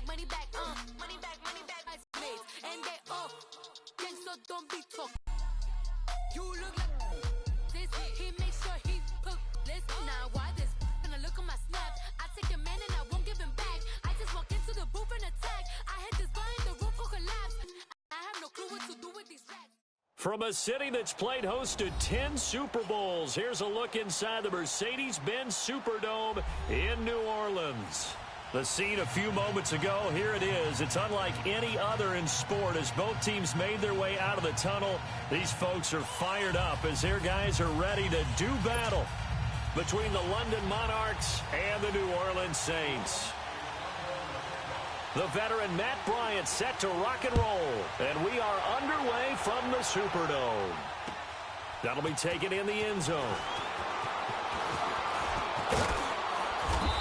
money back, money back, money back. And they all so don't be talking. You look like this. He makes sure he put this. Now why this? Gonna look on my snap. I take a man and I won't give him back. I just walk into the booth and attack. I hit this button, the roof will collapse. I have no clue what to do with these rats. From a city that's played host to 10 Super Bowls, here's a look inside the Mercedes-Benz Superdome in New Orleans. The scene a few moments ago, here it is. It's unlike any other in sport as both teams made their way out of the tunnel. These folks are fired up as their guys are ready to do battle between the London Monarchs and the New Orleans Saints. The veteran Matt Bryant set to rock and roll, and we are underway from the Superdome. That'll be taken in the end zone.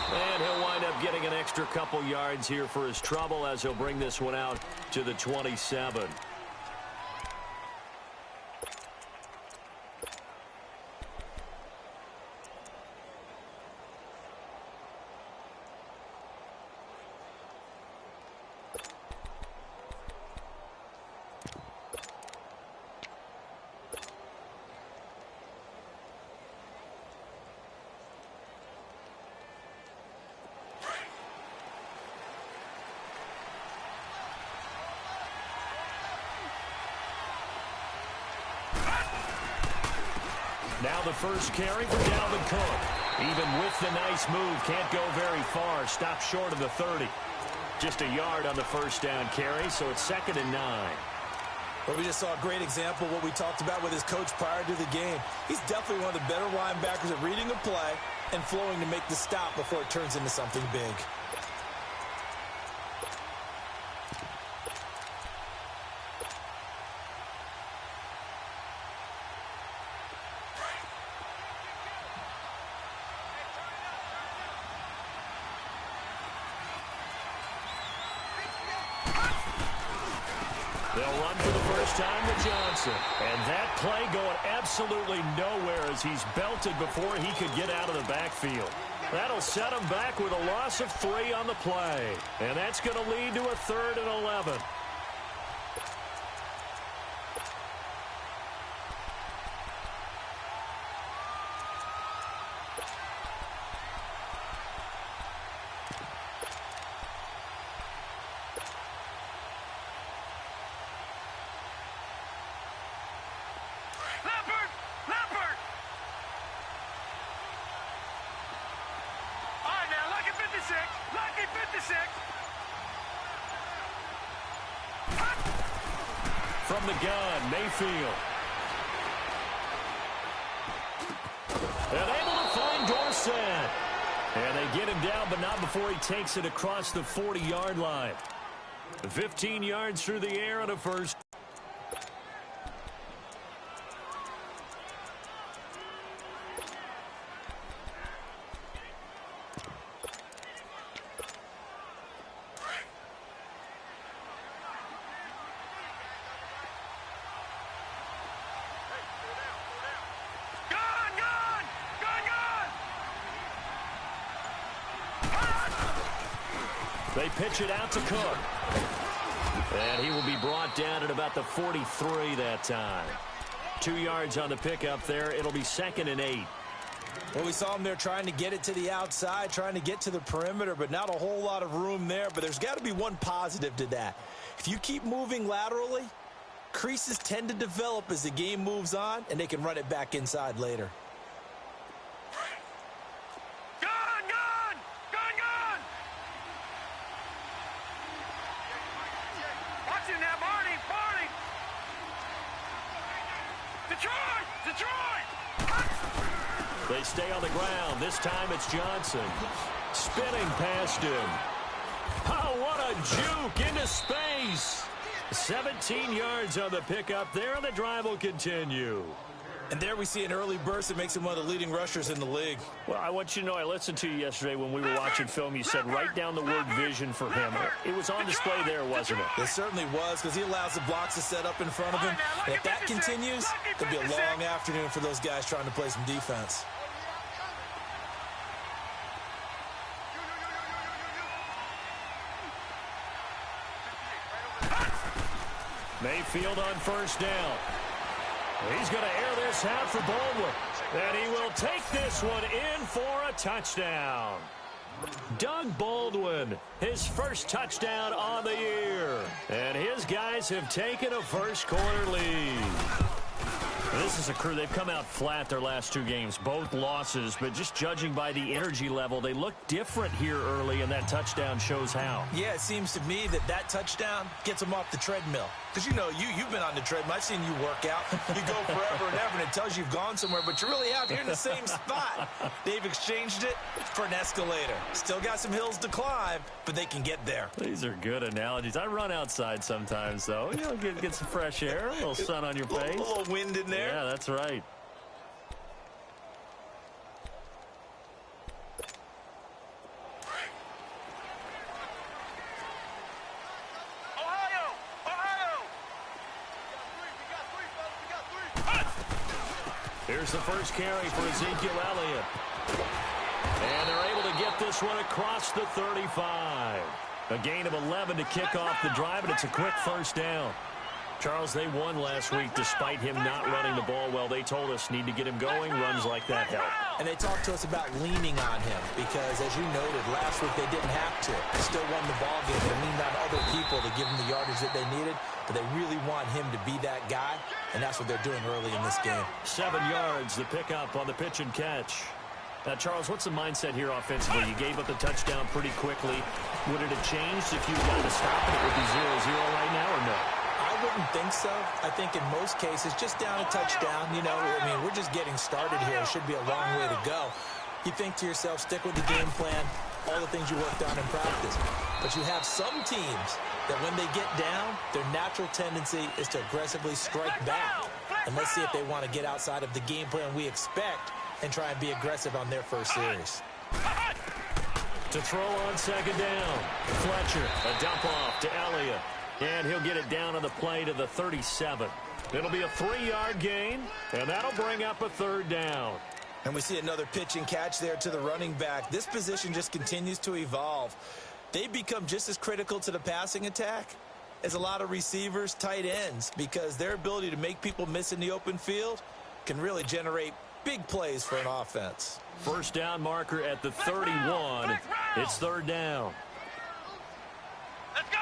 And he'll wind up getting an extra couple yards here for his trouble as he'll bring this one out to the 27. Now the first carry for Dalvin Cook. Even with the nice move, can't go very far. Stopped short of the 30. Just a yard on the first down carry, so it's 2nd and 9. Well, we just saw a great example of what we talked about with his coach prior to the game. He's definitely one of the better linebackers at reading a play and flowing to make the stop before it turns into something big. They'll run for the first time to Johnson. And that play going absolutely nowhere as he's belted before he could get out of the backfield. That'll set him back with a loss of 3 on the play. And that's going to lead to a 3rd and 11. From the gun, Mayfield. And able to find Dorsett. And they get him down, but not before he takes it across the 40-yard line. 15 yards through the air on a first. They pitch it out to Cook. And he will be brought down at about the 43 that time. 2 yards on the pickup there. It'll be 2nd and 8. Well, we saw him there trying to get it to the outside, trying to get to the perimeter, but not a whole lot of room there. But there's got to be one positive to that. If you keep moving laterally, creases tend to develop as the game moves on, and they can run it back inside later. They stay on the ground. This time it's Johnson. Spinning past him. Oh, what a juke into space. 17 yards on the pickup there, and the drive will continue. And there we see an early burst that makes him one of the leading rushers in the league. Well, I want you to know, I listened to you yesterday when we were watching film. You said write down the word vision for him. It was on display there, wasn't it? It certainly was, because he allows the blocks to set up in front of him. And if that continues, it'll be a long afternoon for those guys trying to play some defense. Mayfield on first down. He's going to air this out for Baldwin. And he will take this one in for a touchdown. Doug Baldwin, his first touchdown on the year. And his guys have taken a first-quarter lead. This is a crew. They've come out flat their last two games, both losses, but just judging by the energy level, they look different here early, and that touchdown shows how. Yeah, it seems to me that touchdown gets them off the treadmill. Because, you know, you've been on the treadmill. I've seen you work out. You go forever and ever, and it tells you you've gone somewhere, but you're really out here in the same spot. They've exchanged it for an escalator. Still got some hills to climb, but they can get there. These are good analogies. I run outside sometimes, though. You know, get some fresh air, a little sun on your face. A little wind in there. Yeah, that's right. Here's the first carry for Ezekiel Elliott. And they're able to get this one across the 35. A gain of 11 to kick off the drive, and it's a quick first down. Charles, they won last week despite him not running the ball well. They told us need to get him going. Runs like that help. And they talked to us about leaning on him because, as you noted, last week they didn't have to. They still won the ball game. They leaned on other people to give them the yardage that they needed, but they really want him to be that guy, and that's what they're doing early in this game. 7 yards, the pickup on the pitch and catch. Now, Charles, what's the mindset here offensively? You gave up the touchdown pretty quickly. Would it have changed if you got to stop it? It would be 0-0 right now, or no? I wouldn't think so. I think in most cases, just down a touchdown, you know, I mean, we're just getting started here. It should be a long way to go. You think to yourself, stick with the game plan, all the things you worked on in practice. But you have some teams that when they get down, their natural tendency is to aggressively strike back. And let's see if they want to get outside of the game plan we expect and try and be aggressive on their first series. To throw on second down, Fletcher, a dump off to Elliott. And he'll get it down on the play to the 37. It'll be a 3-yard gain, and that'll bring up a third down. And we see another pitch and catch there to the running back. This position just continues to evolve. They become just as critical to the passing attack as a lot of receivers, tight ends, because their ability to make people miss in the open field can really generate big plays for an offense. First down marker at the 31. It's third down. Let's go!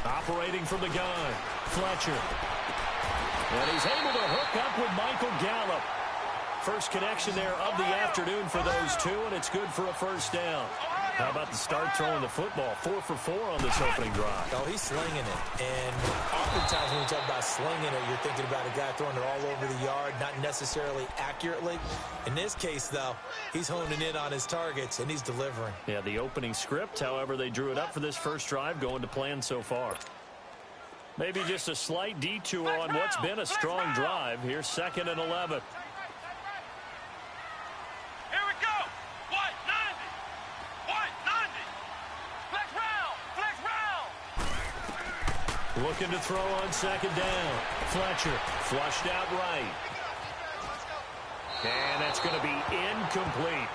Operating from the gun, Fletcher. And he's able to hook up with Michael Gallup. First connection there of the afternoon for those two, and it's good for a first down. How about the start throwing the football? 4 for 4 on this opening drive. Oh, he's slinging it. And oftentimes when you talk about slinging it, you're thinking about a guy throwing it all over the yard, not necessarily accurately. In this case, though, he's honing in on his targets, and he's delivering. Yeah, the opening script, however, they drew it up for this first drive, going to plan so far. Maybe just a slight detour on what's been a strong drive. Here's 2nd and 11. Here we go. White 90. White 90. Flex round. Flex round. Looking to throw on second down. Fletcher flushed out right. And that's going to be incomplete.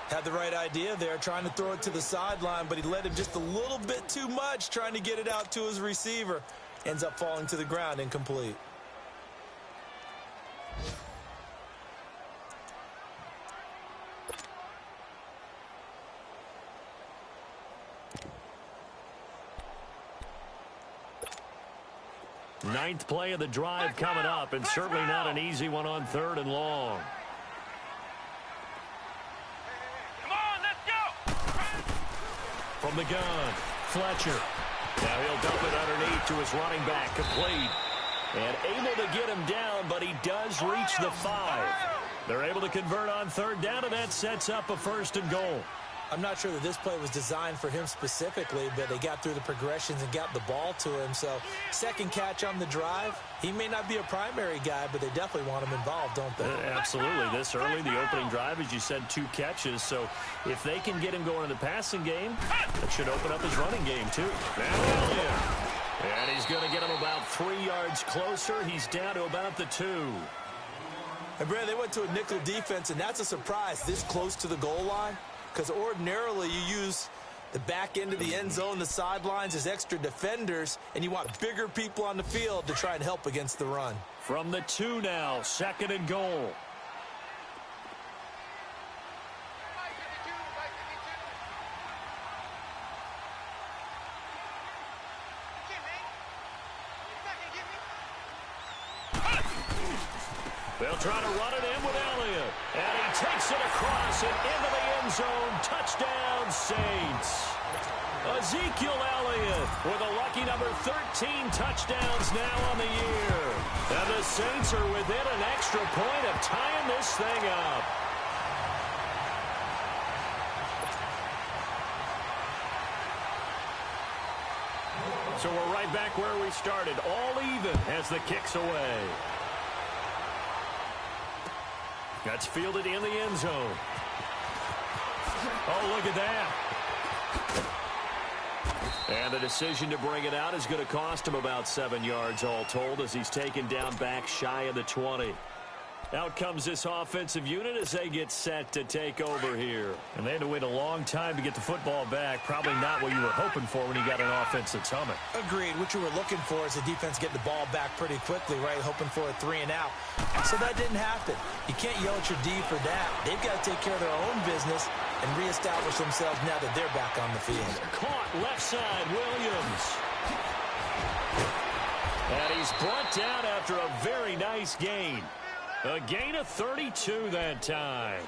Had the right idea there, trying to throw it to the sideline, but he led him just a little bit too much, trying to get it out to his receiver. Ends up falling to the ground, incomplete. Ninth play of the drive coming up, and certainly not an easy one on 3rd and long. Come on, let's go. From the gun, Fletcher. Now he'll dump it underneath to his running back, complete. And able to get him down, but he does reach the 5. They're able to convert on 3rd down, and that sets up a 1st and goal. I'm not sure that this play was designed for him specifically, but they got through the progressions and got the ball to him. So, second catch on the drive. He may not be a primary guy, but they definitely want him involved, don't they? Absolutely. This early, the opening drive, as you said, 2 catches. So, if they can get him going in the passing game, that should open up his running game, too. And he's going to get him about 3 yards closer. He's down to about the 2. And, Brad, they went to a nickel defense, and that's a surprise this close to the goal line. Because ordinarily you use The back end of the end zone, the sidelines, is extra defenders, and you want bigger people on the field to try and help against the run. From the 2 now, 2nd and goal. They'll try to run it in with Elliott. And he takes it across and into the end zone. Touchdown, Saints. Ezekiel Elliott with a lucky number 13 touchdowns now on the year. And the Saints are within an extra point of tying this thing up. So we're right back where we started. All even as the kick's away. That's fielded in the end zone. Oh, look at that. And the decision to bring it out is going to cost him about 7 yards all told as he's taken down back shy of the 20. Out comes this offensive unit as they get set to take over here. And they had to wait a long time to get the football back. Probably not what you were hoping for when you got an offense that's humming. Agreed. What you were looking for is the defense getting the ball back pretty quickly, right? Hoping for a 3 and out. So that didn't happen. You can't yell at your D for that. They've got to take care of their own business and reestablish themselves now that they're back on the field. Caught left side, Williams. And he's brought down after a very nice gain. A gain of 32 that time.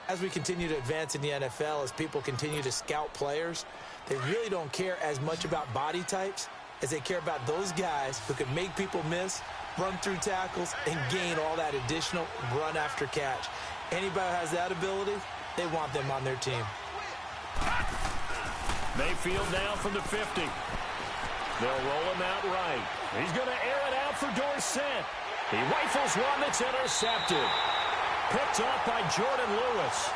As we continue to advance in the NFL, as people continue to scout players, they really don't care as much about body types as they care about those guys who can make people miss, run through tackles, and gain all that additional run after catch. Anybody who has that ability, they want them on their team. Mayfield now from the 50. They'll roll him out right. He's going to air it out for Dorsett. He rifles one that's intercepted. Picked up by Jordan Lewis.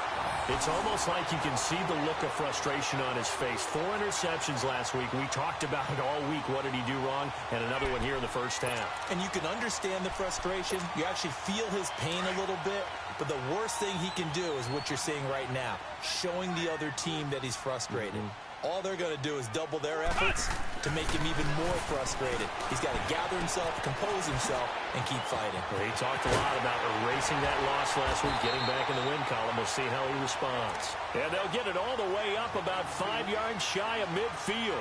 It's almost like you can see the look of frustration on his face. 4 interceptions last week. We talked about it all week. What did he do wrong? And another one here in the first half. And you can understand the frustration. You actually feel his pain a little bit. But the worst thing he can do is what you're seeing right now, showing the other team that he's frustrated. All they're going to do is double their efforts to make him even more frustrated. He's got to gather himself, compose himself, and keep fighting. Well, he talked a lot about erasing that loss last week, getting back in the win column. We'll see how he responds. And they'll get it all the way up about 5 yards shy of midfield.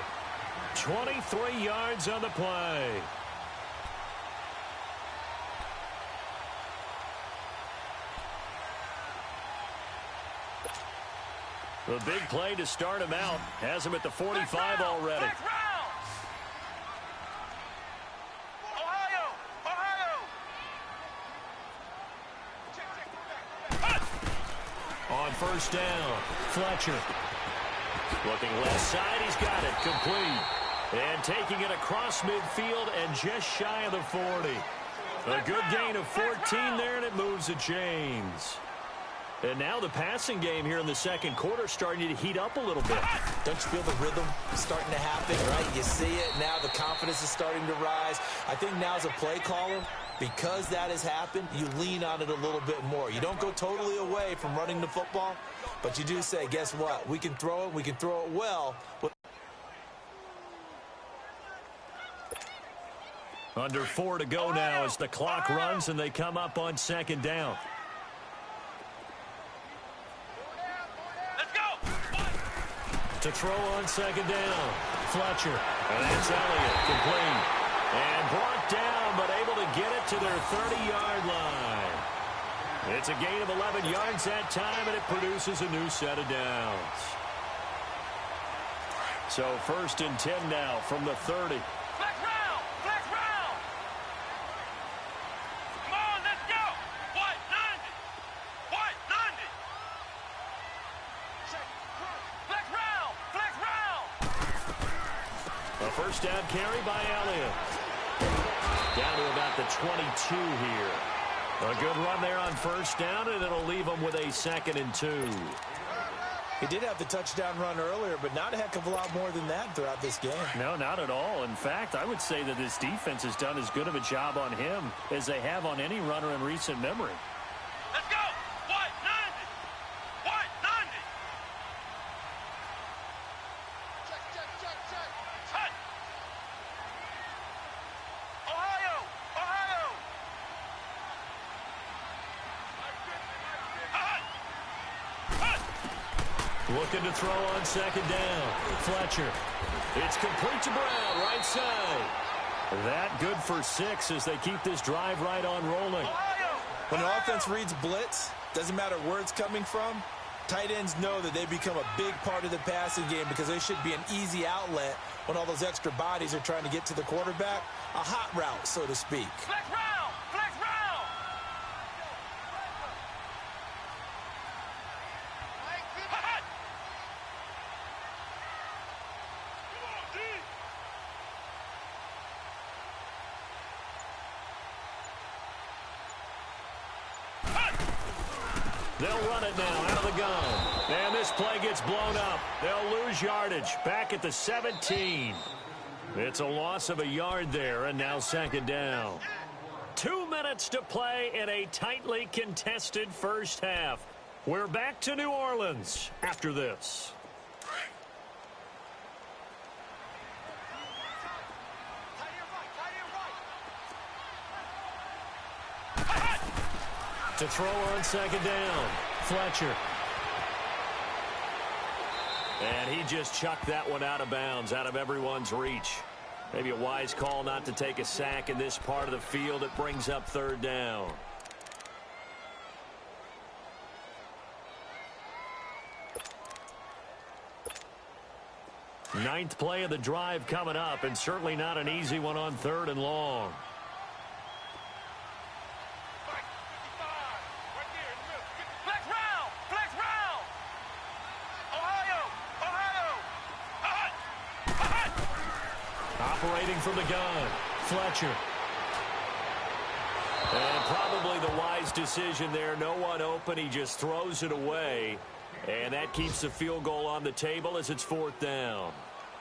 23 yards on the play. The big play to start him out. Has him at the 45 already. On first down, Fletcher. Looking left side, he's got it. Complete. And taking it across midfield and just shy of the 40. A good gain of 14 there, and it moves to James. And now the passing game here in the second quarter starting to heat up a little bit. Don't you feel the rhythm starting to happen, right? You see it now. The confidence is starting to rise. I think now as a play caller, because that has happened, you lean on it a little bit more. You don't go totally away from running the football, but you do say, guess what? We can throw it. We can throw it well. Under 4 to go now as the clock runs and they come up on second down. To throw on second down, Fletcher. And that's Elliott, complete. And brought down, but able to get it to their 30-yard line. It's a gain of 11 yards that time, and it produces a new set of downs. So 1st and 10 now from the 30. Flex round! Flex round! Come on, let's go! What? 90! What? 90! Flex round! Flex round! A first down carry by Elliott. Down to about the 22 here. A good run there on first down, and it'll leave them with a 2nd and 2. He did have the touchdown run earlier, but not a heck of a lot more than that throughout this game. No, not at all. In fact, I would say that this defense has done as good of a job on him as they have on any runner in recent memory. Let's go! What? 90! What? 90! Looking to throw on second down. Fletcher. It's complete to Brown, right side. That good for 6 as they keep this drive right on rolling. When an offense reads blitz, doesn't matter where it's coming from, tight ends know that they become a big part of the passing game because they should be an easy outlet when all those extra bodies are trying to get to the quarterback. A hot route, so to speak. Flex round! Flex round! Hot! Come on, D! They'll run it now out of the gun. And this play gets blown up. They'll lose yardage back at the 17. It's a loss of a yard there, and now second down. 2 minutes to play in a tightly contested first half. We're back to New Orleans after this. To throw on second down, Fletcher. And he just chucked that one out of bounds, out of everyone's reach. Maybe a wise call not to take a sack in this part of the field. It brings up third down. Ninth play of the drive coming up, and certainly not an easy one on 3rd and long. Operating from the gun, Fletcher. And probably the wise decision there. No one open. He just throws it away. And that keeps the field goal on the table as it's 4th down.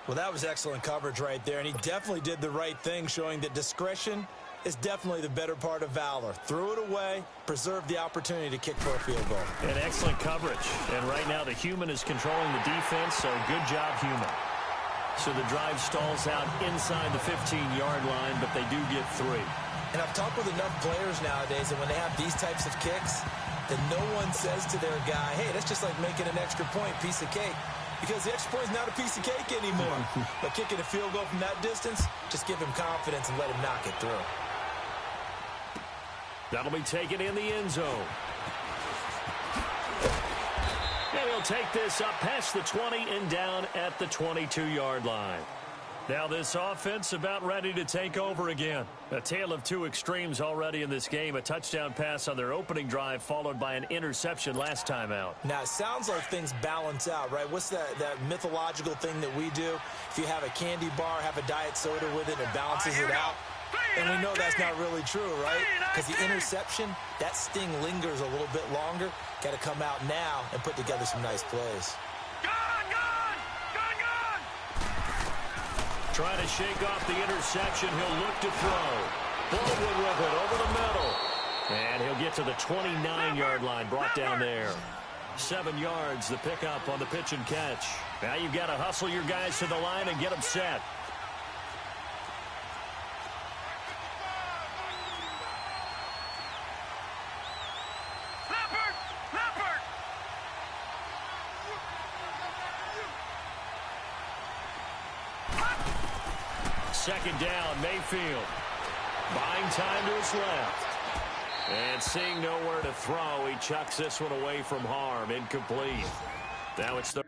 Well, that was excellent coverage right there. And he definitely did the right thing, showing that discretion is definitely the better part of valor. Threw it away, preserved the opportunity to kick for a field goal. And excellent coverage. And right now the human is controlling the defense, so good job, human. So the drive stalls out inside the 15-yard line, but they do get 3. And I've talked with enough players nowadays that when they have these types of kicks, that no one says to their guy, hey, that's just like making an extra point, piece of cake. Because the extra point is not a piece of cake anymore. But kicking a field goal from that distance, just give him confidence and let him knock it through. That'll be taken in the end zone. And he'll take this up past the 20 and down at the 22-yard line. Now this offense about ready to take over again. A tale of two extremes already in this game. A touchdown pass on their opening drive followed by an interception last time out. Now, it sounds like things balance out, right? What's that mythological thing that we do? If you have a candy bar, have a diet soda with it, it balances it out. And we know that's not really true, right? Because the interception, that sting lingers a little bit longer. Got to come out now and put together some nice plays. Trying to shake off the interception. He'll look to throw. Baldwin with it over the middle. And he'll get to the 29-yard line, brought down there. 7 yards, the pickup on the pitch and catch. Now you've got to hustle your guys to the line and get them set. Second down, Mayfield. Buying time to his left. And seeing nowhere to throw, he chucks this one away from harm. Incomplete. Now it's the...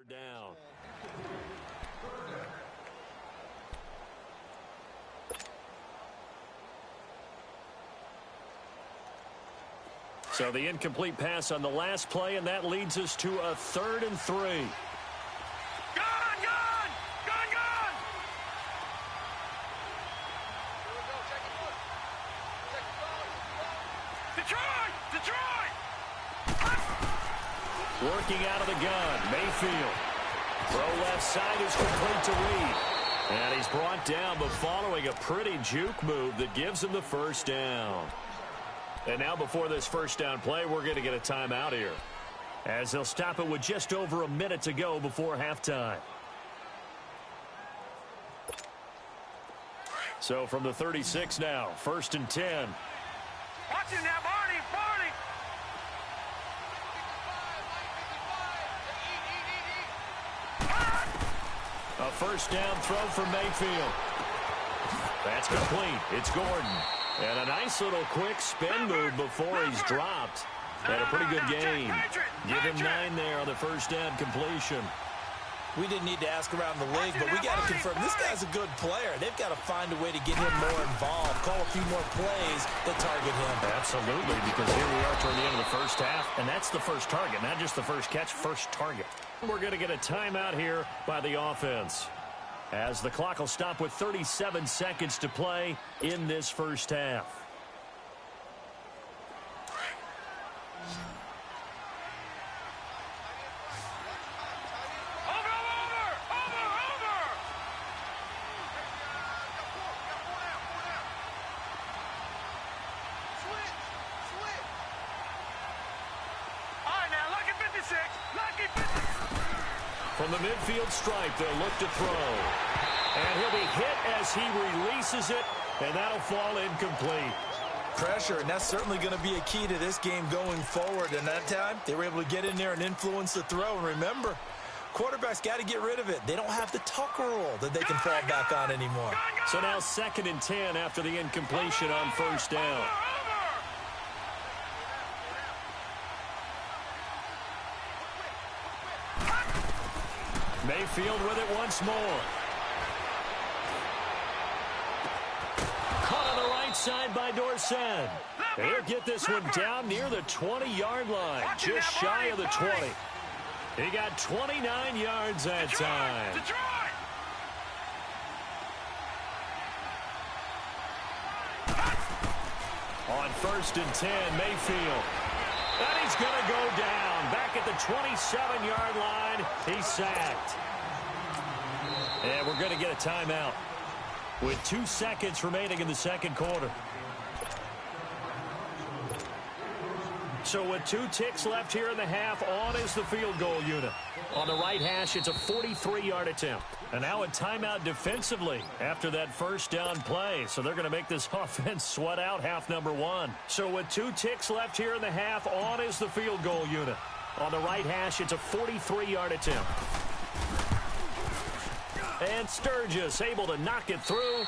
down. So the incomplete pass on the last play, and that leads us to a 3rd and 3. Gun! Detroit! Working out of the gun, Mayfield. Throw left side is complete to Reed. And he's brought down, but following a pretty juke move that gives him the first down. And now before this first down play, we're going to get a timeout here, as they'll stop it with just over a minute to go before halftime. So from the 36 now, 1st and 10. Watch it now, Barney, Barney. A first down throw for Mayfield. That's complete. It's Gordon. And a nice little quick spin move before he's dropped. And a pretty good game. Give him 9 there on the first down completion. We didn't need to ask around the league, but we got to confirm this guy's a good player. They've got to find a way to get him more involved, call a few more plays that target him. Absolutely, because here we are toward the end of the first half, and that's the first target, not just the first catch, first target. We're going to get a timeout here by the offense, as the clock will stop with 37 seconds to play in this first half. From the midfield stripe, they'll look to throw. And he'll be hit as he releases it, and that'll fall incomplete. Pressure, and that's certainly going to be a key to this game going forward. And that time, they were able to get in there and influence the throw. And remember, quarterbacks got to get rid of it. They don't have the tucker roll that they can fall back on anymore. So now 2nd and 10 after the incompletion on first down. Mayfield with it once more. Caught on the right side by Dorsett. He'll get this one down near the 20-yard line, just shy of the 20. He got 29 yards that time. On 1st and 10, Mayfield. And he's going to go down. Back at the 27-yard line, he's sacked. And we're going to get a timeout with 2 seconds remaining in the second quarter. So with 2 ticks left here in the half, on is the field goal unit. On the right hash, it's a 43-yard attempt. And now a timeout defensively after that first down play. So they're going to make this offense sweat out half number 1. So with 2 ticks left here in the half, on is the field goal unit. On the right hash, it's a 43-yard attempt. And Sturgis able to knock it through.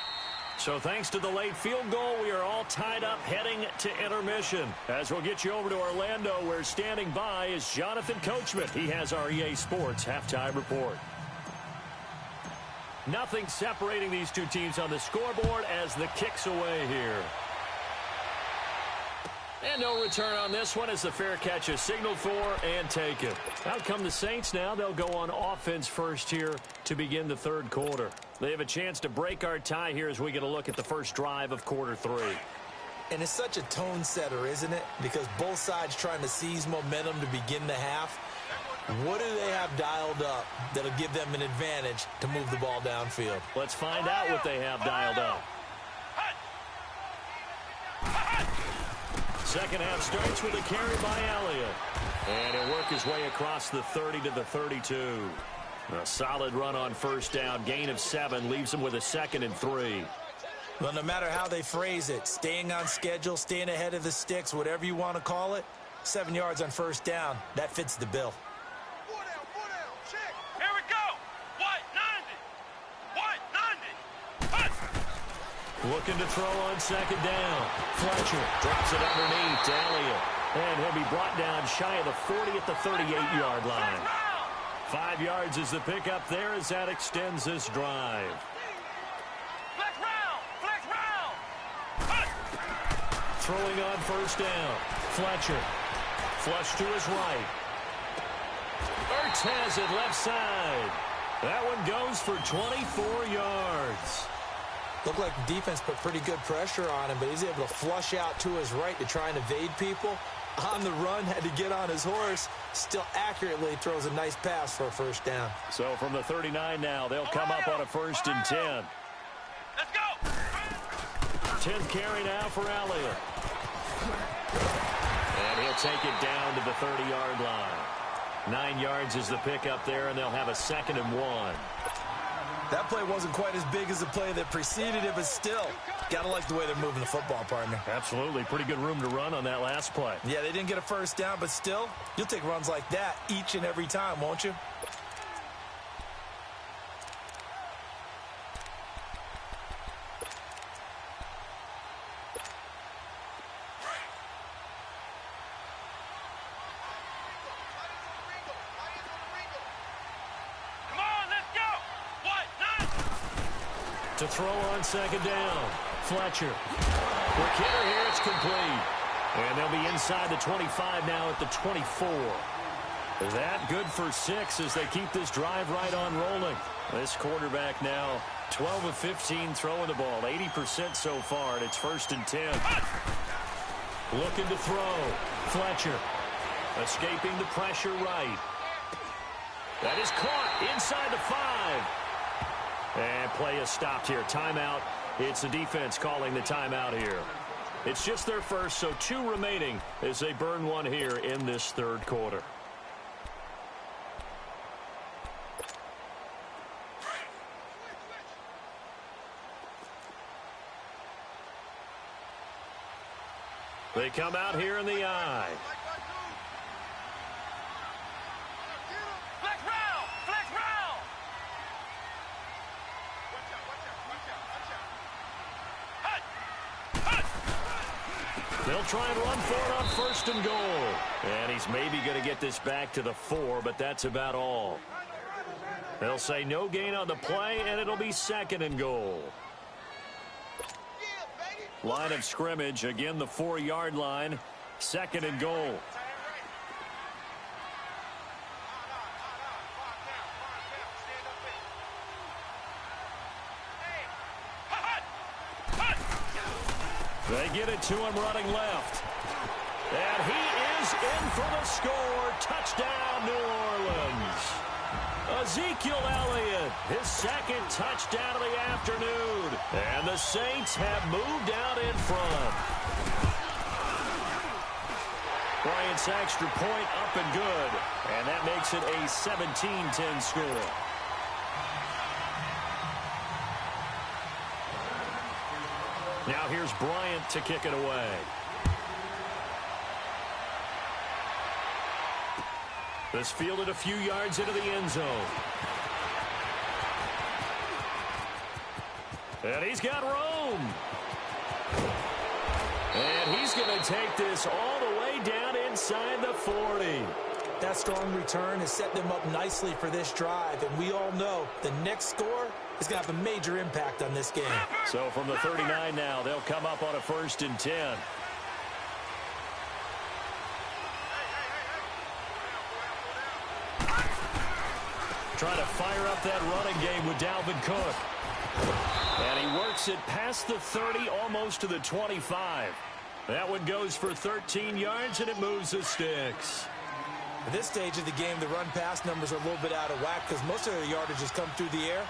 So thanks to the late field goal, we are all tied up heading to intermission. As we'll get you over to Orlando, where standing by is Jonathan Coachman. He has our EA Sports halftime report. Nothing separating these two teams on the scoreboard as the kick's away here. And no return on this one as the fair catch is signaled for and taken. Out come the Saints now. They'll go on offense first here to begin the third quarter. They have a chance to break our tie here as we get a look at the first drive of quarter 3. And it's such a tone setter, isn't it? Because both sides trying to seize momentum to begin the half. What do they have dialed up that'll give them an advantage to move the ball downfield? Let's find out what they have dialed up. Second half starts with a carry by Elliott. And he'll work his way across the 30 to the 32. A solid run on first down. Gain of 7 leaves him with a 2nd and 3. Well, no matter how they phrase it, staying on schedule, staying ahead of the sticks, whatever you want to call it, 7 yards on first down, that fits the bill. Here we go. White 90. Looking to throw on second down. Fletcher drops it underneath to Elliott. And he'll be brought down shy of the 40 at the 38-yard line. 5 yards is the pickup there as that extends this drive. Flex round. Throwing on first down. Fletcher. Flush to his right. Ertz has it left side. That one goes for 24 yards. Looked like the defense put pretty good pressure on him, but he's able to flush out to his right to try and evade people. On the run, had to get on his horse. Still accurately throws a nice pass for a first down. So from the 39 now, they'll come up on a 1st and 10. Let's go. 10th carry now for Elliott. And he'll take it down to the 30-yard line. 9 yards is the pickup there, and they'll have a 2nd and 1. That play wasn't quite as big as the play that preceded it, but still, gotta like the way they're moving the football, partner. Absolutely. Pretty good room to run on that last play. Yeah, they didn't get a first down, but still, you'll take runs like that each and every time, won't you? To throw on 2nd down. Fletcher. For Kidder here, it's complete. And they'll be inside the 25 now at the 24. That good for 6 as they keep this drive right on rolling. This quarterback now 12 of 15 throwing the ball. 80% so far, and it's 1st and 10. Looking to throw. Fletcher. Escaping the pressure right. That is caught inside the 5. And play is stopped here. Timeout. It's the defense calling the timeout here. It's just their first, so 2 remaining as they burn one here in this 3rd quarter. They come out here in the I. They'll try and run for it on 1st and goal. And he's maybe going to get this back to the 4, but that's about all. They'll say no gain on the play, and it'll be 2nd and goal. Line of scrimmage, again the 4-yard line, 2nd and goal. They get it to him running left. And he is in for the score. Touchdown, New Orleans. Ezekiel Elliott, his 2nd touchdown of the afternoon. And the Saints have moved out in front. Bryant's extra point up and good. And that makes it a 17-10 score. Now here's Bryant to kick it away. This fielded a few yards into the end zone. And he's got room. And he's going to take this all the way down inside the 40. That strong return has set them up nicely for this drive, and we all know the next score is going to have a major impact on this game. So from the 39 now, they'll come up on a 1st and 10. Trying to fire up that running game with Dalvin Cook. And he works it past the 30, almost to the 25. That one goes for 13 yards, and it moves the sticks. At this stage of the game, the run-pass numbers are a little bit out of whack because most of their yardage has come through the air.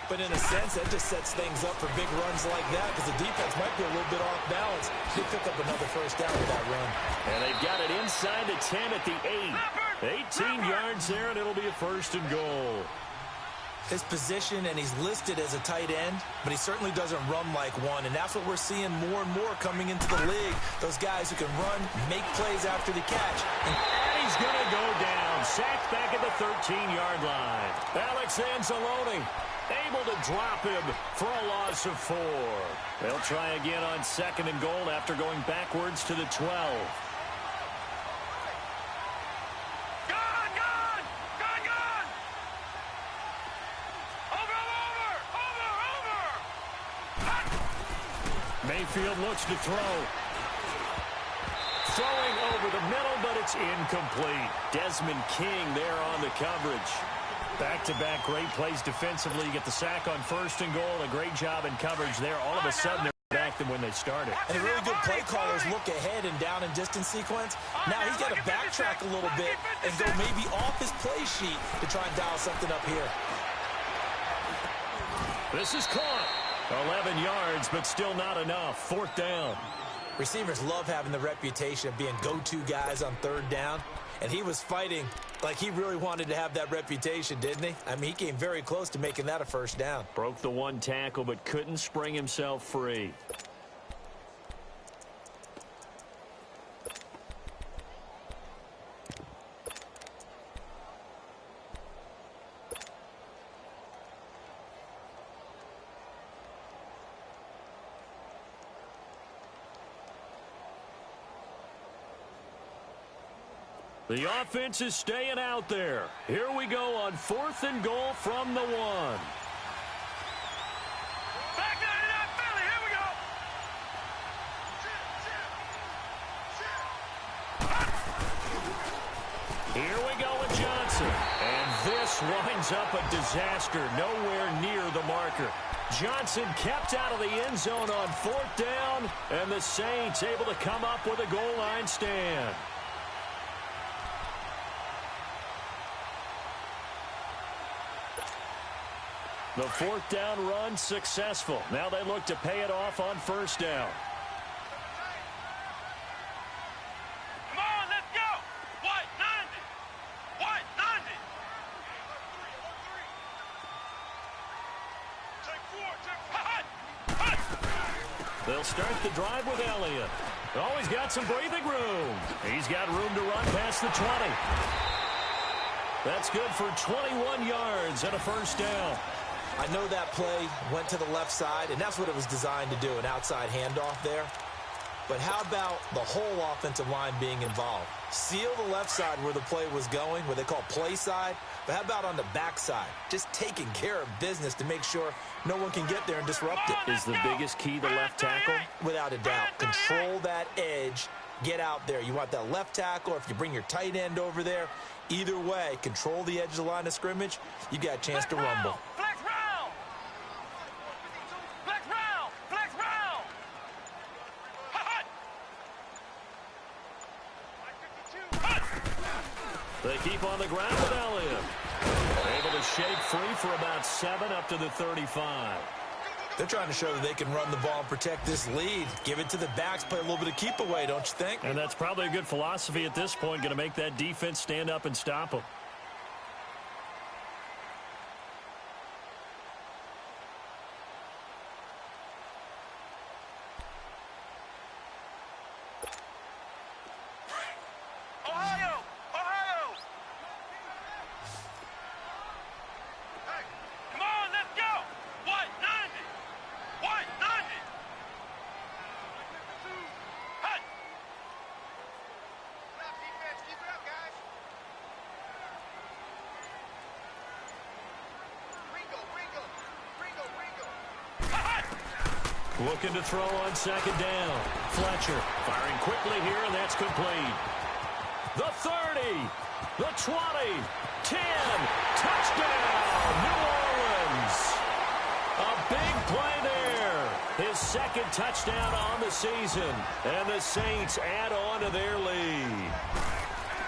But in a sense, that just sets things up for big runs like that because the defense might be a little bit off balance. They pick up another first down with that run. And they've got it inside the 10 at the 8. 18 yards there, and it'll be a 1st and goal. His position, and he's listed as a tight end, but he certainly doesn't run like one, and that's what we're seeing more and more coming into the league. Those guys who can run, make plays after the catch. And he's going to go down. Sacked back at the 13-yard line. Alex Anzalone able to drop him for a loss of 4. They'll try again on 2nd and goal after going backwards to the 12. Mayfield looks to throw. Throwing over the middle, but it's incomplete. Desmond King there on the coverage. Back-to-back great plays defensively. You get the sack on 1st and goal. A great job in coverage there. All of a sudden, they're back the than when they started. And the really good play callers look ahead and down and distance sequence. Now he's got to backtrack a little bit and go maybe off his play sheet to try and dial something up here. This is caught. 11 yards, but still not enough. 4th down. Receivers love having the reputation of being go-to guys on 3rd down. And he was fighting like he really wanted to have that reputation, didn't he? I mean, he came very close to making that a 1st down. Broke the 1 tackle, but couldn't spring himself free. The offense is staying out there. Here we go on 4th and goal from the 1. Back down to that Philly. Here we go. Here we go with Johnson. And this winds up a disaster. Nowhere near the marker. Johnson kept out of the end zone on 4th down. And the Saints able to come up with a goal line stand. The 4th down run successful. Now they look to pay it off on 1st down. Come on, let's go. White, 90. White, 90. Take 4, take 4. They'll start the drive with Elliott. Oh, he's got some breathing room. He's got room to run past the 20. That's good for 21 yards and a 1st down. I know that play went to the left side, and that's what it was designed to do, an outside handoff there. But how about the whole offensive line being involved? Seal the left side where the play was going, what they call play side. But how about on the back side? Just taking care of business to make sure no one can get there and disrupt it. Is the biggest key the left tackle? Without a doubt. Control that edge. Get out there. You want that left tackle, or if you bring your tight end over there, either way, control the edge of the line of scrimmage. You got a chance to rumble. They keep on the ground with Elliott. Able to shake free for about 7 up to the 35. They're trying to show that they can run the ball and protect this lead. Give it to the backs, play a little bit of keep away, don't you think? And that's probably a good philosophy at this point, going to make that defense stand up and stop them. Looking to throw on 2nd down. Fletcher firing quickly here, and that's complete. The 30, the 20, 10, touchdown, New Orleans. A big play there. His 2nd touchdown on the season, and the Saints add on to their lead.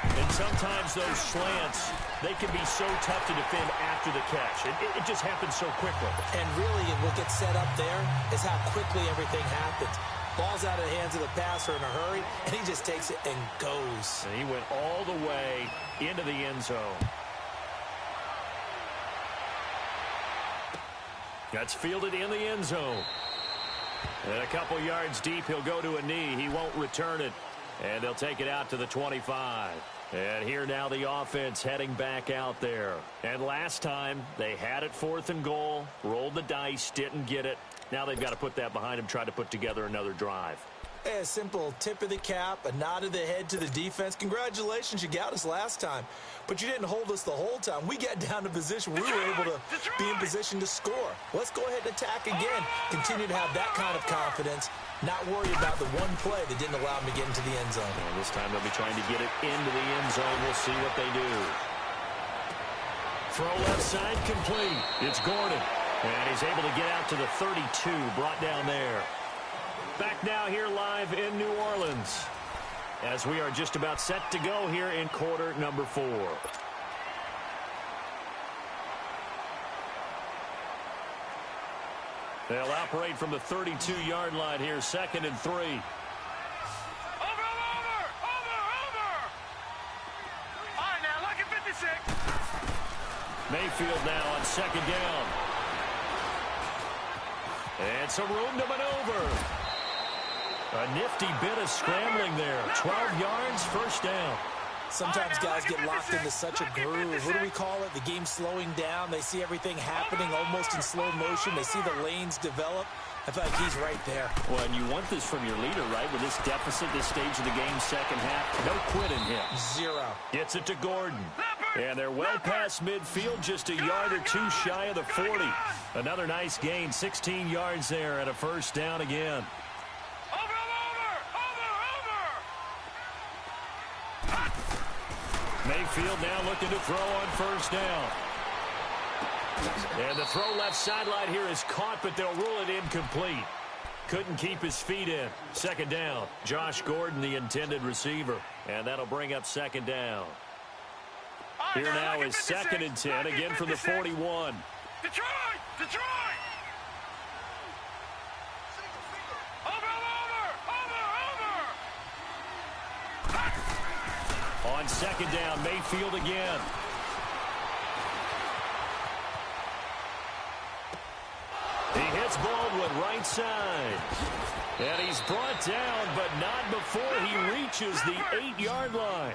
And sometimes those slants, they can be so tough to defend after the catch. It just happens so quickly. And really, what gets set up there is how quickly everything happens. Ball's out of the hands of the passer in a hurry, and he just takes it and goes. And he went all the way into the end zone. That's fielded in the end zone. And a couple yards deep, he'll go to a knee. He won't return it. And they'll take it out to the 25. And here now the offense heading back out there. And last time they had it 4th and goal, rolled the dice, didn't get it. Now they've got to put that behind them, try to put together another drive. A simple tip of the cap, a nod of the head to the defense. Congratulations, you got us last time. But you didn't hold us the whole time. We got down to position where we were able to be in position to score. Let's go ahead and attack again. Continue to have that kind of confidence. Not worry about the one play that didn't allow them to get into the end zone. Well, this time they'll be trying to get it into the end zone. We'll see what they do. Throw left side complete. It's Gordon. And he's able to get out to the 32, brought down there. Back now here live in New Orleans as we are just about set to go here in quarter number 4. They'll operate from the 32-yard line here, 2nd and 3. Over! All right, now, look at 56. Mayfield now on 2nd down. And some room to maneuver. A nifty bit of scrambling there. 12 yards, 1st down. Sometimes guys get locked into such a groove. What do we call it? The game's slowing down. They see everything happening almost in slow motion. They see the lanes develop. I feel like he's right there. Well, and you want this from your leader, right? With this deficit, this stage of the game, second half. No quit in him. 0. Gets it to Gordon. And they're well past midfield, just a yard or two shy of the 40. Another nice gain, 16 yards there and a 1st down again. Mayfield now looking to throw on 1st down. And the throw left sideline here is caught, but they'll rule it incomplete. Couldn't keep his feet in. 2nd down. Josh Gordon, the intended receiver. And that'll bring up 2nd down. Here now is 2nd and 10, again from the 41. Detroit! On 2nd down, Mayfield again. He hits Baldwin right side. And he's brought down, but not before he reaches the 8-yard line.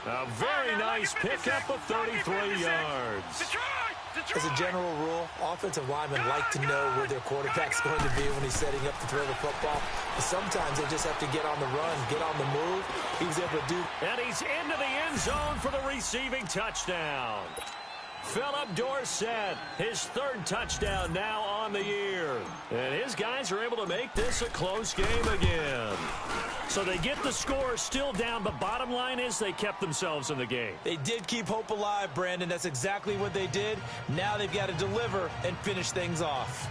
A very nice pickup of 33 yards. As a general rule, offensive linemen like to know where their quarterback's going to be when he's setting up to throw the football. But sometimes they just have to get on the run, get on the move. He was able to do. And he's into the end zone for the receiving touchdown. Philip Dorsett, his 3rd touchdown now on the year. And his guys are able to make this a close game again. So they get the score still down, but bottom line is they kept themselves in the game. They did keep hope alive, Brandon. That's exactly what they did. Now they've got to deliver and finish things off.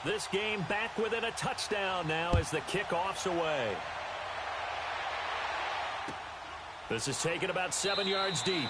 This game back within a touchdown now as the kickoff's away. This is taken about 7 yards deep.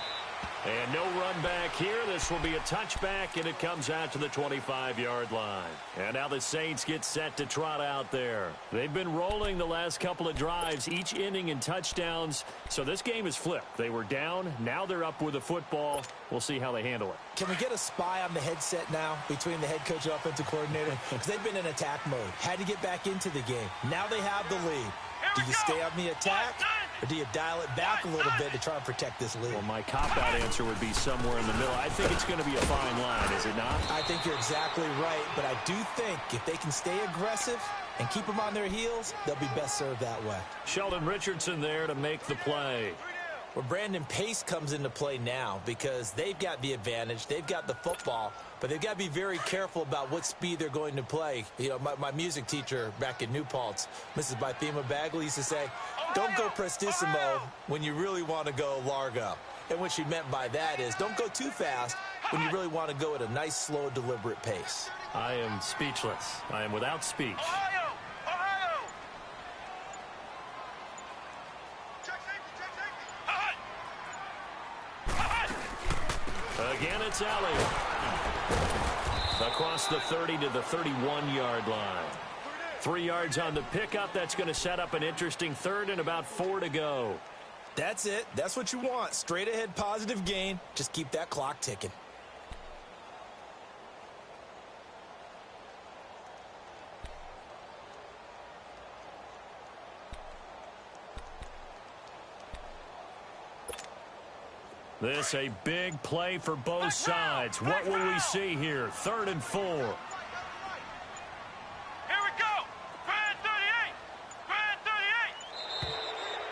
And no run back here. This will be a touchback, and it comes out to the 25-yard line. And now the Saints get set to trot out there. They've been rolling the last couple of drives, each inning in touchdowns. So this game is flipped. They were down. Now they're up with the football. We'll see how they handle it. Can we get a spy on the headset now between the head coach and offensive coordinator? Because they've been in attack mode. Had to get back into the game. Now they have the lead. Do you stay on the attack, or do you dial it back a little bit to try and protect this lead? Well, my cop-out answer would be somewhere in the middle. I think it's going to be a fine line, is it not? I think you're exactly right, but I do think if they can stay aggressive and keep them on their heels, they'll be best served that way. Sheldon Richardson there to make the play. Well, Brandon, pace comes into play now because they've got the advantage. They've got the football, but they've got to be very careful about what speed they're going to play. You know, my music teacher back in New Paltz, Mrs. Bythema Bagley, used to say, don't go prestissimo when you really want to go largo. And what she meant by that is don't go too fast when you really want to go at a nice, slow, deliberate pace. I am speechless. I am without speech. Again, it's Alley. Across the 30 to the 31-yard line. 3 yards on the pickup. That's going to set up an interesting 3rd and about 4 to go. That's it. That's what you want. Straight ahead, positive gain. Just keep that clock ticking. This a big play for both sides. What will we see here? 3rd and 4. Here we go. Brad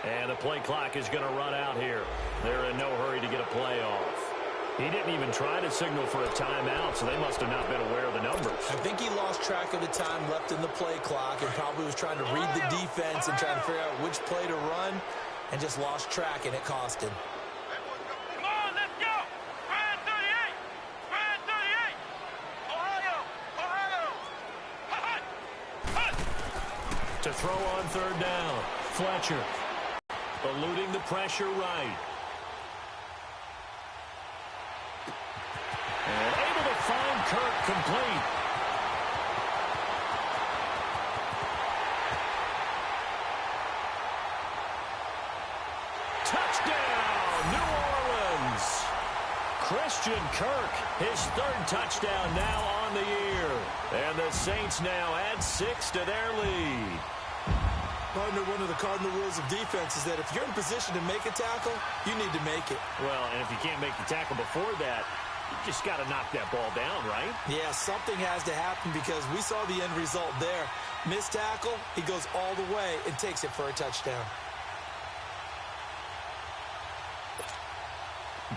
38. And the play clock is going to run out here. They're in no hurry to get a play off. He didn't even try to signal for a timeout, so they must have not been aware of the numbers. I think he lost track of the time left in the play clock and probably was trying to read the defense and trying to figure out which play to run and just lost track, and it cost him. Come on, let's go! Brand 38! Brand 38! Ohio! Ohio! Hut! Hut! To throw on third down, Fletcher. Eluding the pressure right. And able to find Kirk complete. Touchdown, New Orleans. Christian Kirk, his third touchdown now on the year. And the Saints now add 6 to their lead. Partner, one of the cardinal rules of defense is that if you're in position to make a tackle, you need to make it. Well, and if you can't make the tackle before that, you just got to knock that ball down, right? Yeah, something has to happen because we saw the end result there. Missed tackle, he goes all the way and takes it for a touchdown.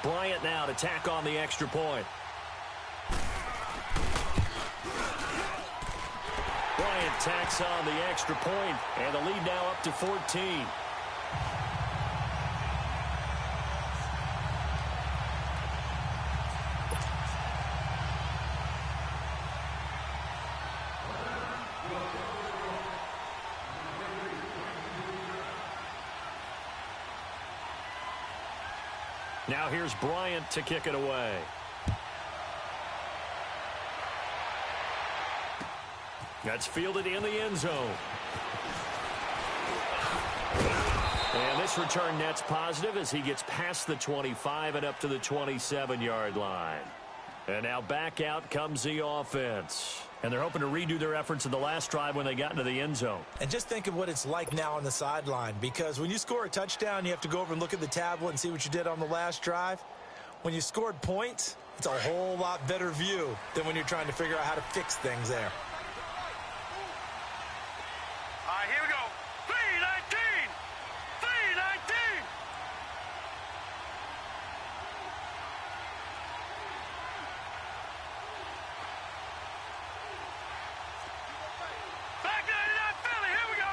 Bryant now to tack on the extra point. Bryant tacks on the extra point, and the lead now up to 14. Now here's Bryant to kick it away. That's fielded in the end zone. And this return net's positive as he gets past the 25 and up to the 27-yard line. And now back out comes the offense. And they're hoping to redo their efforts in the last drive when they got into the end zone. And just think of what it's like now on the sideline, because when you score a touchdown, you have to go over and look at the tablet and see what you did on the last drive. When you scored points, it's a whole lot better view than when you're trying to figure out how to fix things there. All right, here we go. 319! 319! Back 99 Philly, here we go.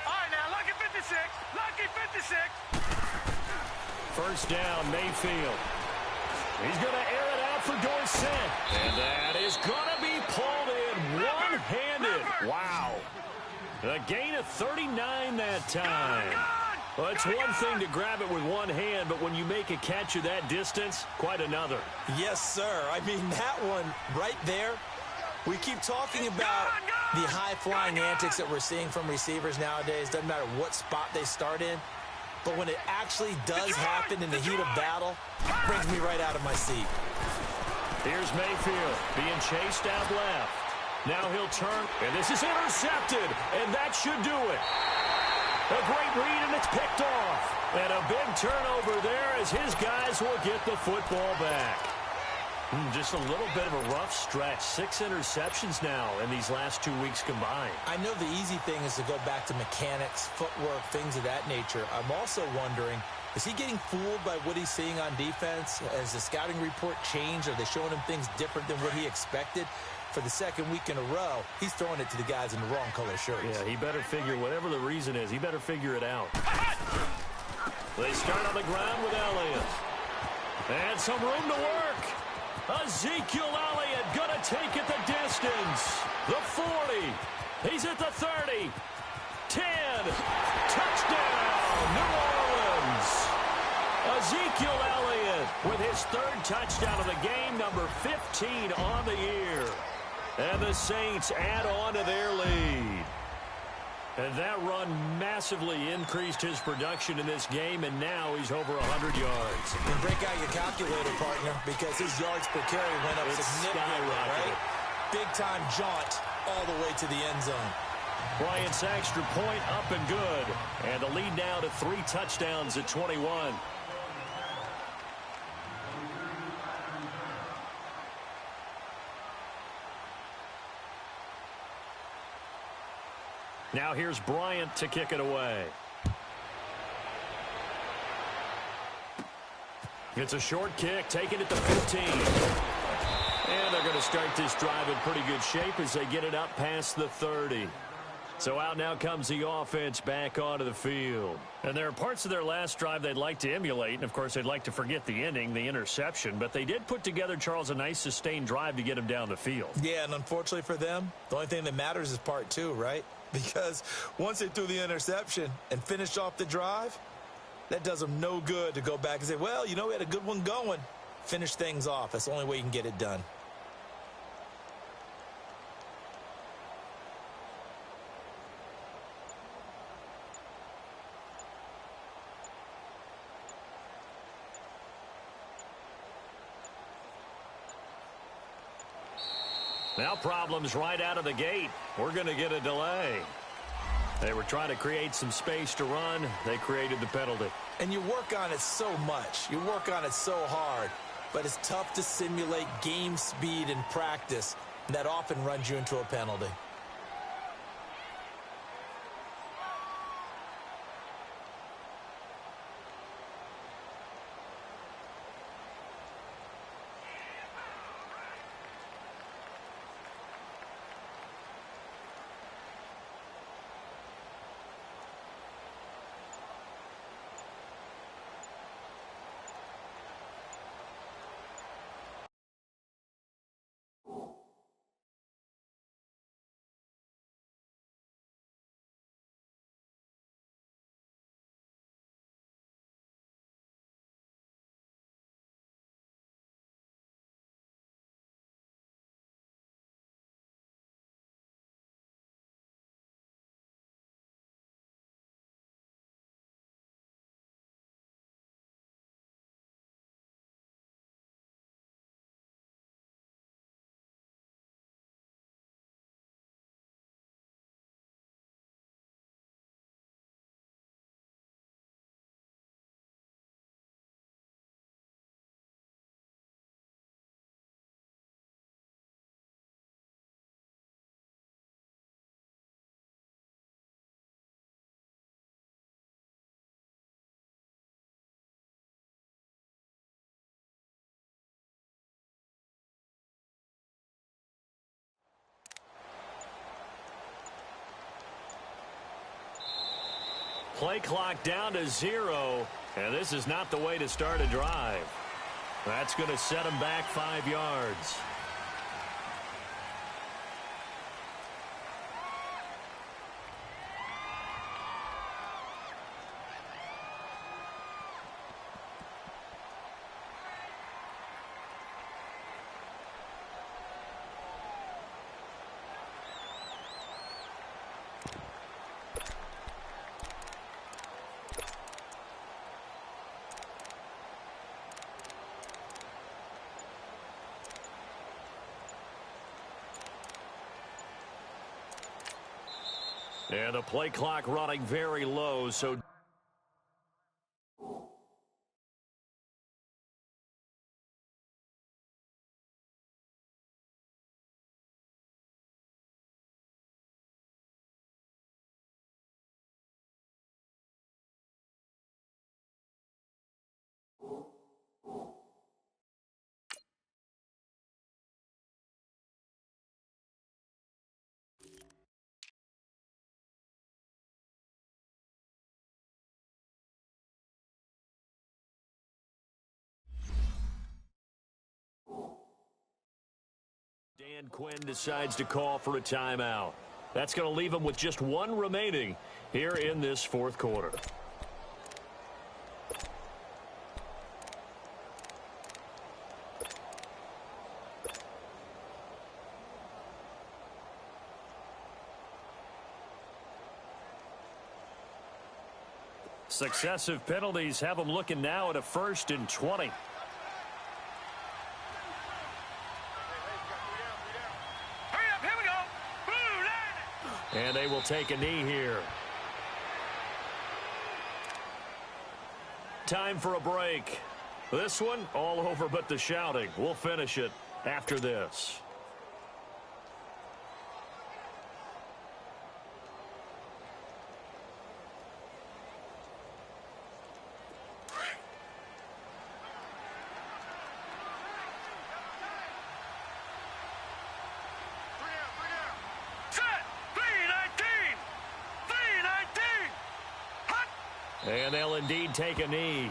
All right, now, lucky 56. Lucky 56. First down, Mayfield. He's going to air it out for Dorsett. And that is going to be pulled in one-handed. Wow. A gain of 39 that time. Well, it's one thing to grab it with one hand, but when you make a catch of that distance, quite another. Yes, sir. I mean, that one right there, we keep talking about the high-flying antics that we're seeing from receivers nowadays. Doesn't matter what spot they start in. But when it actually does happen in the heat of battle, it brings me right out of my seat. Here's Mayfield being chased out left. Now he'll turn, and this is intercepted, and that should do it. A great read, and it's picked off. And a big turnover there as his guys will get the football back. Just a little bit of a rough stretch. 6 interceptions now in these last 2 weeks combined. I know the easy thing is to go back to mechanics, footwork, things of that nature. I'm also wondering, is he getting fooled by what he's seeing on defense? Has the scouting report changed? Are they showing him things different than what he expected? For the second week in a row, he's throwing it to the guys in the wrong color shirts. Yeah, he better figure, whatever the reason is, he better figure it out. They start on the ground with Elliott. And some room to work. Ezekiel Elliott going to take it the distance. The 40. He's at the 30. 10. Touchdown, New Orleans. Ezekiel Elliott with his third touchdown of the game, number 15 on the year. And the Saints add on to their lead. And that run massively increased his production in this game, and now he's over 100 yards. And break out your calculator, partner, because his yards per carry went up significantly, right? Big-time jaunt all the way to the end zone. Bryant's extra point up and good. And the lead now to 3 touchdowns at 21. Now here's Bryant to kick it away. It's a short kick, taking it to 15. And they're going to start this drive in pretty good shape as they get it up past the 30. So out now comes the offense back onto the field. And there are parts of their last drive they'd like to emulate. And, of course, they'd like to forget the ending, the interception. But they did put together, Charles, a nice sustained drive to get them down the field. Yeah, and unfortunately for them, the only thing that matters is part two, right? Because once they threw the interception and finished off the drive, that does them no good to go back and say, well, you know, we had a good one going. Finish things off. That's the only way you can get it done. Now problems right out of the gate. We're going to get a delay. They were trying to create some space to run. They created the penalty. And you work on it so much. You work on it so hard. But it's tough to simulate game speed in practice. That often runs you into a penalty. Play clock down to 0, and this is not the way to start a drive. That's going to set them back 5 yards. And the play clock running very low, so Dan Quinn decides to call for a timeout. That's going to leave him with just one remaining here in this fourth quarter. Successive penalties have them looking now at a 1st and 20. And they will take a knee here. Time for a break. This one, all over but the shouting. We'll finish it after this. And they'll indeed take a knee.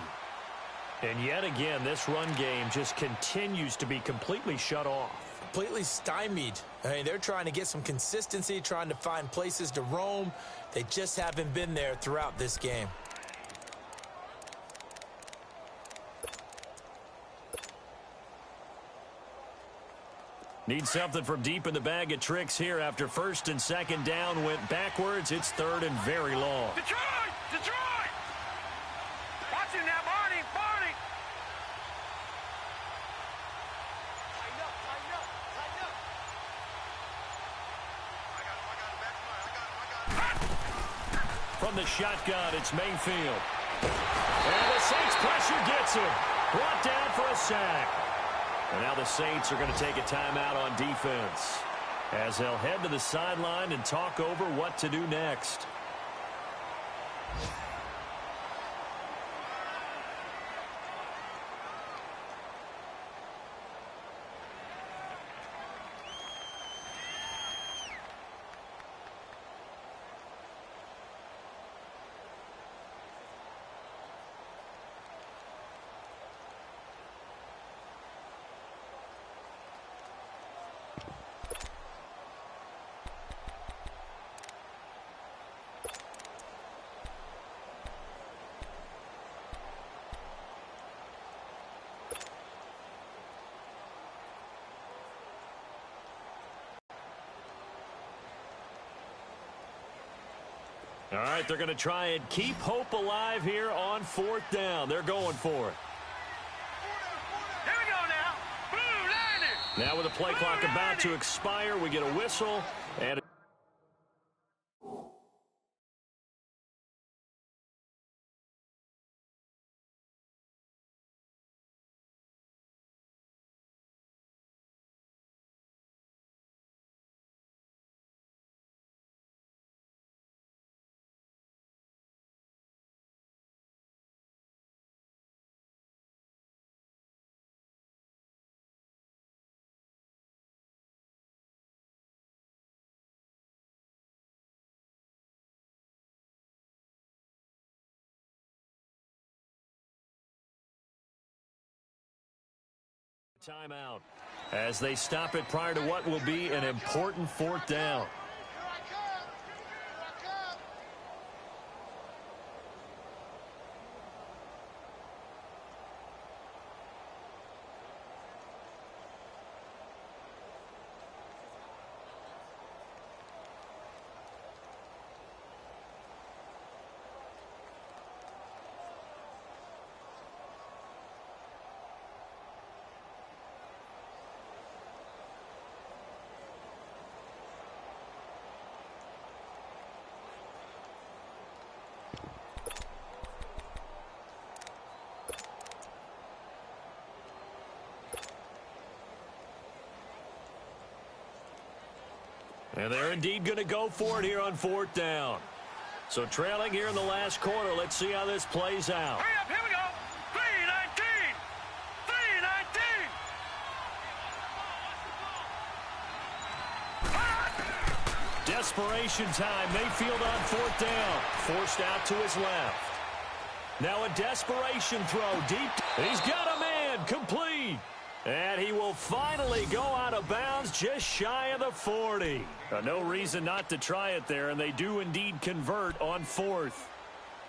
And yet again, this run game just continues to be completely shut off. Completely stymied. I mean, they're trying to get some consistency, trying to find places to roam. They just haven't been there throughout this game. Need something from deep in the bag of tricks here after first and second down went backwards. It's third and very long. Detroit! Detroit! Watch him now, Barney! Barney! Tighten up, tighten up, tighten up. I got him. From the shotgun, it's Mayfield. And the Saints pressure gets him. Brought down for a sack. And now the Saints are going to take a timeout on defense as they'll head to the sideline and talk over what to do next. All right, they're going to try and keep hope alive here on fourth down. They're going for it. Here we go now. Blue Lightning! Now with the play clock about to expire, we get a whistle and timeout as they stop it prior to what will be an important fourth down. And they're indeed going to go for it here on fourth down. So trailing here in the last quarter, let's see how this plays out. Hurry up, here we go. 3:19. 3:19. Desperation time. Mayfield on fourth down. Forced out to his left. Now a desperation throw deep. He's got a man. Complete. And he will finally go out of bounds just shy of the 40. No reason not to try it there, and they do indeed convert on fourth.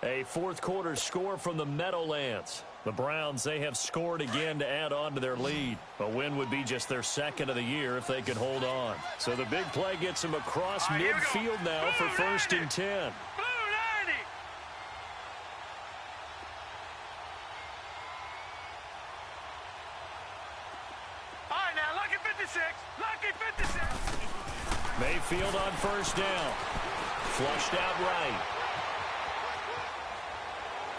A fourth quarter score from the Meadowlands. The Browns, they have scored again to add on to their lead. A win would be just their second of the year if they could hold on. So the big play gets them across midfield now for first and 10. Mayfield on first down. Flushed out right.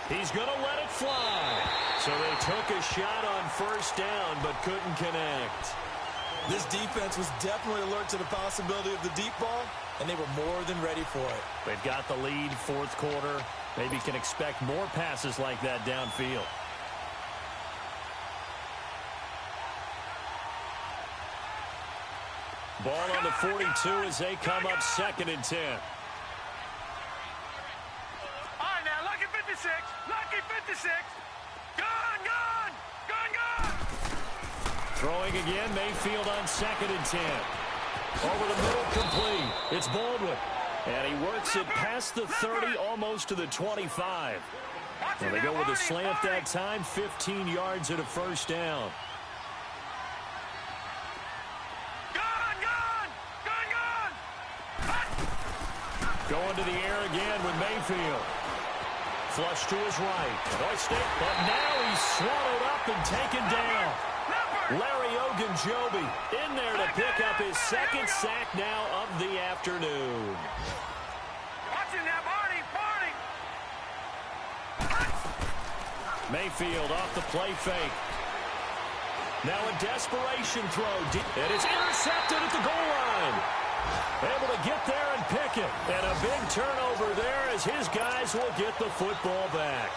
He's going to let it fly. So they took a shot on first down but couldn't connect. This defense was definitely alert to the possibility of the deep ball, and they were more than ready for it. They've got the lead fourth quarter. Maybe can expect more passes like that downfield. Ball on the 42 as they come up second and 10. All right, now, look at 56. 56. Lucky 56. Gone, gone. Gone, gone. Throwing again, Mayfield on 2nd and 10. Over the middle, complete. It's Baldwin. And he works it past the 30, almost to the 25. Well, they go with a slant that time, 15 yards and a first down. Going to the air again with Mayfield. Flush to his right. Hoisted, but now he's swallowed up and taken down. Larry Ogunjobi in there to pick up his 2nd sack now of the afternoon. Watching that, Barney. Mayfield off the play fake. Now a desperation throw. And it's intercepted at the goal line. Able to get there and pick it. And a big turnover there as his guys will get the football back.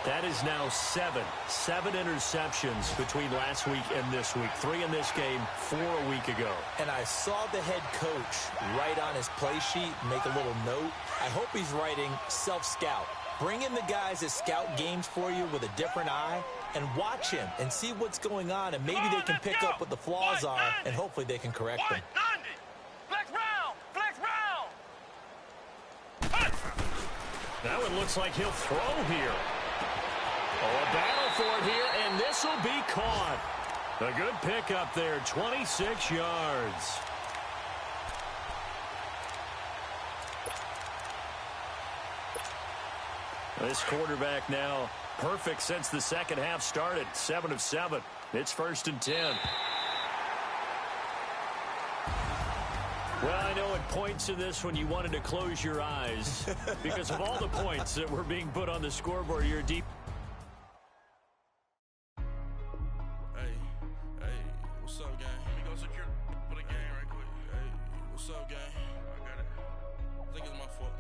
That is now 7 interceptions between last week and this week. 3 in this game, 4 a week ago. And I saw the head coach write on his play sheet, make a little note. I hope he's writing self-scout. Bring in the guys that scout games for you with a different eye and watch him and see what's going on, and maybe they can pick up what the flaws are, and hopefully they can correct them. That one looks like he'll throw here. Oh, a battle for it here, and this will be caught. A good pickup there, 26 yards. This quarterback now perfect since the second half started. 7 of 7. It's 1st and 10. Well, I know at points in this when you wanted to close your eyes because of all the points that were being put on the scoreboard. You're deep. Hey, what's up, gang? Let me go secure for the game right quick. Hey, what's up, gang? I got it. I think it's my fault.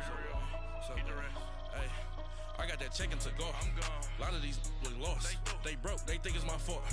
For real. What's up, Get the gang? rest. Hey, I got that chicken to go. I'm gone. A lot of these lost. They broke. They think it's my fault.